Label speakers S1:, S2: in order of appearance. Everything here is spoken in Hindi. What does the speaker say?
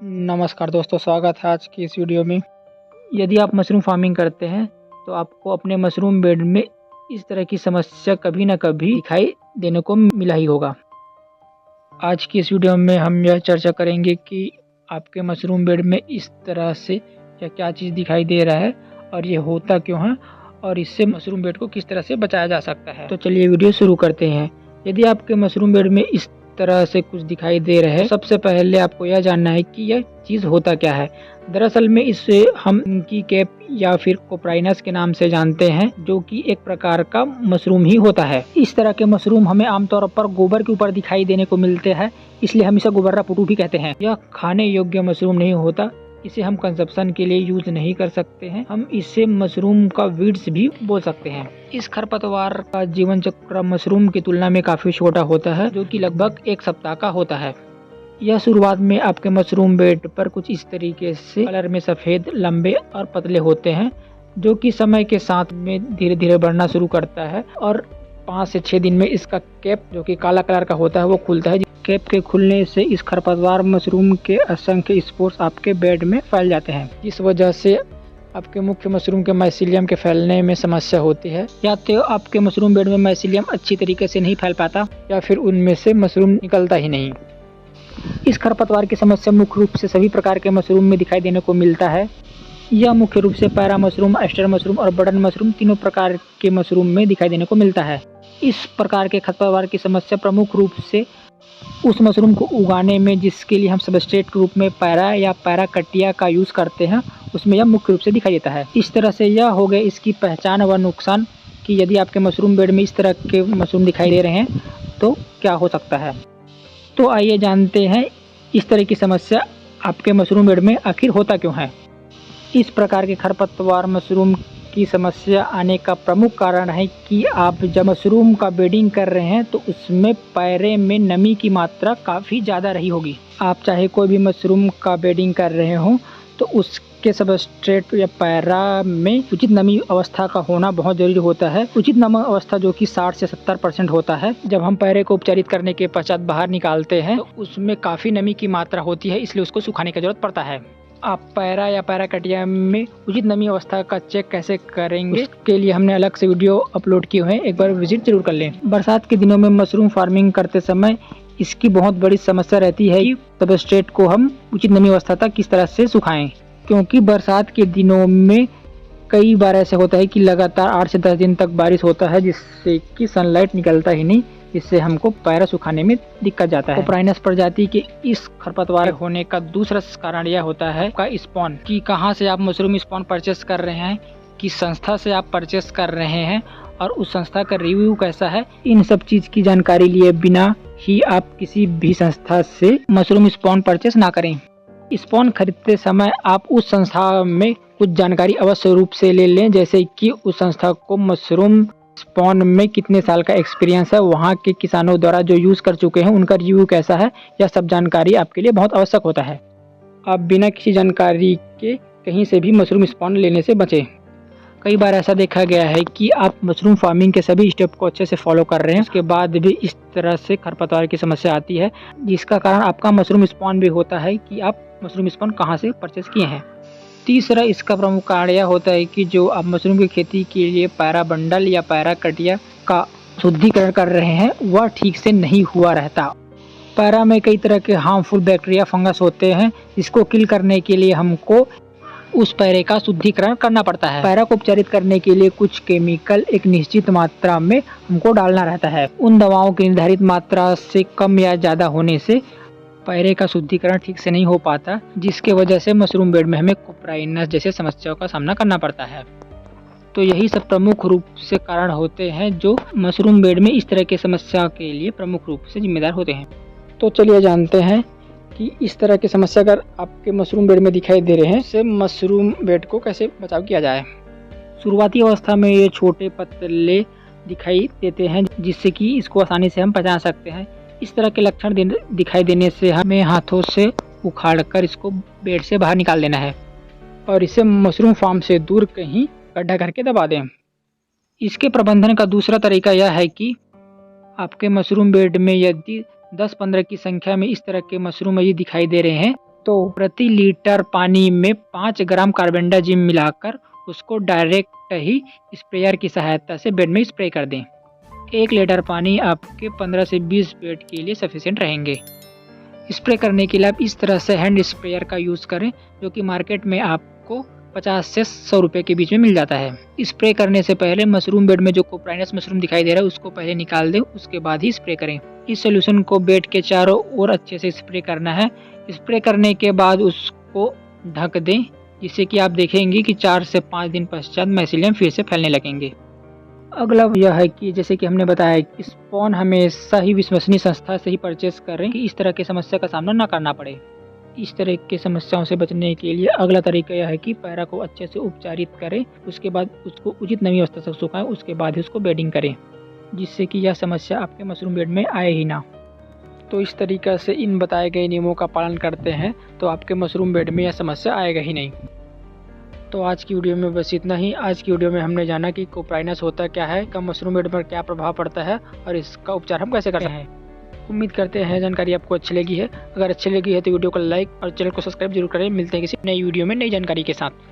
S1: नमस्कार दोस्तों, स्वागत है आज की इस वीडियो में। यदि आप मशरूम फार्मिंग करते हैं तो आपको अपने मशरूम बेड में इस तरह की समस्या कभी न कभी दिखाई देने को मिला ही होगा। आज की इस वीडियो में हम यह चर्चा करेंगे कि आपके मशरूम बेड में इस तरह से क्या चीज़ दिखाई दे रहा है और ये होता क्यों है और इससे मशरूम बेड को किस तरह से बचाया जा सकता है। तो चलिए वीडियो शुरू करते हैं। यदि आपके मशरूम बेड में इस तरह से कुछ दिखाई दे रहा है, सबसे पहले आपको यह जानना है कि यह चीज़ होता क्या है। दरअसल में इसे हम इंकी कैप या फिर कोप्राइनस के नाम से जानते हैं, जो कि एक प्रकार का मशरूम ही होता है। इस तरह के मशरूम हमें आमतौर पर गोबर के ऊपर दिखाई देने को मिलते हैं, इसलिए हम इसे गोबर्रा पुटू भी कहते हैं। यह खाने योग्य मशरूम नहीं होता, इसे हम कंजप्शन के लिए यूज नहीं कर सकते हैं। हम इसे मशरूम का वीड्स भी बोल सकते हैं। इस खरपतवार का जीवन चक्र मशरूम की तुलना में काफी छोटा होता है, जो कि लगभग 1 सप्ताह का होता है। यह शुरुआत में आपके मशरूम बेड पर कुछ इस तरीके से कलर में सफेद, लंबे और पतले होते हैं, जो कि समय के साथ में धीरे धीरे बढ़ना शुरू करता है और 5 से 6 दिन में इसका कैप, जो कि काला कलर का होता है, वो खुलता है। कैप के खुलने से इस खरपतवार मशरूम के असंख्य स्पोर्स आपके बेड में फैल जाते हैं, जिस वजह से आपके मुख्य मशरूम के माइसीलियम के फैलने में समस्या होती है। या तो आपके मशरूम बेड में माइसीलियम अच्छी तरीके से नहीं फैल पाता या फिर उनमें से मशरूम निकलता ही नहीं। इस खरपतवार की समस्या मुख्य रूप से सभी प्रकार के मशरूम में दिखाई देने को मिलता है। यह मुख्य रूप से पैरा मशरूम, एस्टर मशरूम और बटन मशरूम तीनों प्रकार के मशरूम में दिखाई देने को मिलता है। इस प्रकार के खरपतवार की समस्या प्रमुख रूप से उस मशरूम को उगाने में जिसके लिए हम सबस्ट्रेट के रूप में पैरा या पैराकटिया का यूज़ करते हैं, उसमें यह मुख्य रूप से दिखाई देता है। इस तरह से यह हो गए इसकी पहचान व नुकसान कि यदि आपके मशरूम बेड में इस तरह के मशरूम दिखाई दे रहे हैं तो क्या हो सकता है। तो आइए जानते हैं इस तरह की समस्या आपके मशरूम बेड में आखिर होता क्यों है। इस प्रकार के खरपतवार मशरूम की समस्या आने का प्रमुख कारण है कि आप जब मशरूम का बेडिंग कर रहे हैं तो उसमें पैरे में नमी की मात्रा काफ़ी ज़्यादा रही होगी। आप चाहे कोई भी मशरूम का बेडिंग कर रहे हो तो उसके सबस्ट्रेट या पैरा में उचित नमी अवस्था का होना बहुत ज़रूरी होता है। उचित नमी अवस्था जो कि 60 से 70% होता है। जब हम पैरे को उपचारित करने के पश्चात बाहर निकालते हैं तो उसमें काफ़ी नमी की मात्रा होती है, इसलिए उसको सुखाने की जरूरत पड़ता है। आप पैरा या पैराकटिया में उचित नमी अवस्था का चेक कैसे करेंगे, उसके लिए हमने अलग से वीडियो अपलोड किए हैं, एक बार विजिट जरूर कर लें। बरसात के दिनों में मशरूम फार्मिंग करते समय इसकी बहुत बड़ी समस्या रहती है कि सबस्ट्रेट को हम उचित नमी अवस्था तक किस तरह से सुखाएं, क्योंकि बरसात के दिनों में कई बार ऐसे होता है कि लगातार 8 से 10 दिन तक बारिश होता है, जिससे कि सनलाइट निकलता ही नहीं, इससे हमको पैरा सुखाने में दिक्कत जाता है। कोप्राइनस प्रजाति के इस खरपतवार होने का दूसरा कारण यह होता है का स्पॉन, कि कहाँ से आप मशरूम स्पॉन परचेस कर रहे हैं, किस संस्था से आप परचेस कर रहे हैं और उस संस्था का रिव्यू कैसा है। इन सब चीज की जानकारी लिए बिना ही आप किसी भी संस्था से मशरूम स्पॉन परचेस ना करें। स्पॉन खरीदते समय आप उस संस्था में कुछ जानकारी अवश्य रूप से ले लें, जैसे कि उस संस्था को मशरूम स्पॉन में कितने साल का एक्सपीरियंस है, वहाँ के किसानों द्वारा जो यूज़ कर चुके हैं उनका रिव्यू कैसा है। यह सब जानकारी आपके लिए बहुत आवश्यक होता है। आप बिना किसी जानकारी के कहीं से भी मशरूम स्पॉन लेने से बचें। कई बार ऐसा देखा गया है कि आप मशरूम फार्मिंग के सभी स्टेप को अच्छे से फॉलो कर रहे हैं, उसके बाद भी इस तरह से खरपतवार की समस्या आती है, जिसका कारण आपका मशरूम स्पॉन भी होता है कि आप मशरूम स्पॉन कहाँ से परचेस किए हैं। तीसरा इसका प्रमुख कारण यह होता है कि जो आप मशरूम की खेती के लिए पैरा बंडल या पैराकटिया का शुद्धिकरण कर रहे हैं वह ठीक से नहीं हुआ रहता। पैरा में कई तरह के हार्मफुल बैक्टीरिया, फंगस होते हैं, जिसको किल करने के लिए हमको उस पैरे का शुद्धिकरण करना पड़ता है। पैरा को उपचारित करने के लिए कुछ केमिकल एक निश्चित मात्रा में हमको डालना रहता है। उन दवाओं की निर्धारित मात्रा से कम या ज़्यादा होने से पैरे का शुद्धिकरण ठीक से नहीं हो पाता, जिसके वजह से मशरूम बेड में हमें कोप्राइनस जैसे समस्याओं का सामना करना पड़ता है। तो यही सब प्रमुख रूप से कारण होते हैं जो मशरूम बेड में इस तरह की समस्या के लिए प्रमुख रूप से जिम्मेदार होते हैं। तो चलिए जानते हैं कि इस तरह की समस्या अगर आपके मशरूम बेड में दिखाई दे रहे हैं, इससे मशरूम बेड को कैसे बचाव किया जाए। शुरुआती अवस्था में ये छोटे पतले दिखाई देते हैं, जिससे कि इसको आसानी से हम पहचान सकते हैं। इस तरह के लक्षण दिखाई देने से हमें हाथों से उखाड़कर इसको बेड से बाहर निकाल देना है और इसे मशरूम फार्म से दूर कहीं गड्ढा करके दबा दें। इसके प्रबंधन का दूसरा तरीका यह है कि आपके मशरूम बेड में यदि 10-15 की संख्या में इस तरह के मशरूम यदि दिखाई दे रहे हैं तो प्रति लीटर पानी में 5 ग्राम कार्बेंडाजिम मिलाकर उसको डायरेक्ट ही स्प्रेयर की सहायता से बेड में स्प्रे कर दें। 1 लीटर पानी आपके 15 से 20 बेड के लिए सफिशिएंट रहेंगे। स्प्रे करने के लिए आप इस तरह से हैंड स्प्रेयर का यूज़ करें, जो कि मार्केट में आपको 50 से 100 रुपये के बीच में मिल जाता है। स्प्रे करने से पहले मशरूम बेड में जो कोप्राइनस मशरूम दिखाई दे रहा है उसको पहले निकाल दें, उसके बाद ही स्प्रे करें। इस सोल्यूशन को बेड के चारों ओर अच्छे से स्प्रे करना है। स्प्रे करने के बाद उसको ढक दें, जिससे कि आप देखेंगे कि 4 से 5 दिन पश्चात माइसीलियम फिर से फैलने लगेंगे। अगला यह है कि जैसे कि हमने बताया कि स्पॉन हमेशा ही विश्वसनीय संस्था से ही परचेस करें कि इस तरह की समस्या का सामना ना करना पड़े। इस तरह की समस्याओं से बचने के लिए अगला तरीका यह है कि पैरा को अच्छे से उपचारित करें, उसके बाद उसको उचित नमी अवस्था तक सुखाएं, उसके बाद ही उसको बेडिंग करें, जिससे कि यह समस्या आपके मशरूम बेड में आए ही ना। तो इस तरीक़ा से इन बताए गए नियमों का पालन करते हैं तो आपके मशरूम बेड में यह समस्या आएगा ही नहीं। तो आज की वीडियो में बस इतना ही। आज की वीडियो में हमने जाना कि कोप्राइनस होता क्या है, कम मशरूम बेड पर क्या प्रभाव पड़ता है और इसका उपचार हम कैसे करते हैं। उम्मीद करते हैं जानकारी आपको अच्छी लगी है। अगर अच्छी लगी है तो वीडियो को लाइक और चैनल को सब्सक्राइब जरूर करें। मिलते हैं किसी नई वीडियो में नई जानकारी के साथ।